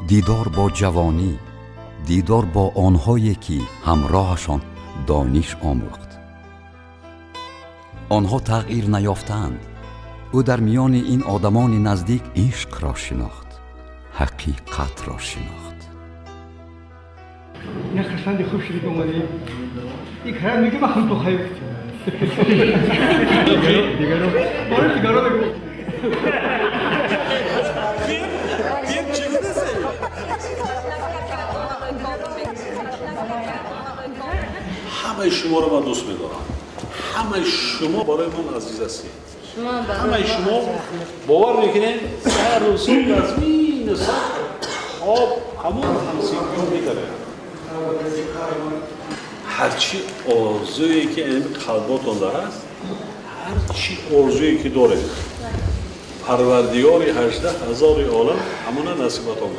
دیدار با جوانی، دیدار با آنهایی که همراهشان دانش آموخت. آنها تغییر نیافتند. او در میان این آدمان نزدیک عشق را شناخت، حقیقت را شناخت. نه خرسند خوب شدی که اومدی. این کارم میگه من تو خیلی دیگرو باره دیگرو بگو. همه شما رو من دوست می‌دارم. همه شما برای من عزیز هستید. همه شما باور میکنین سر و صبح از این سر خواب همون همسیگی میداره. هرچی آرزویی که این قلباتون هست، هرچی آرزویی که داره، پروردگار 18,000 عالم همون نصیبتون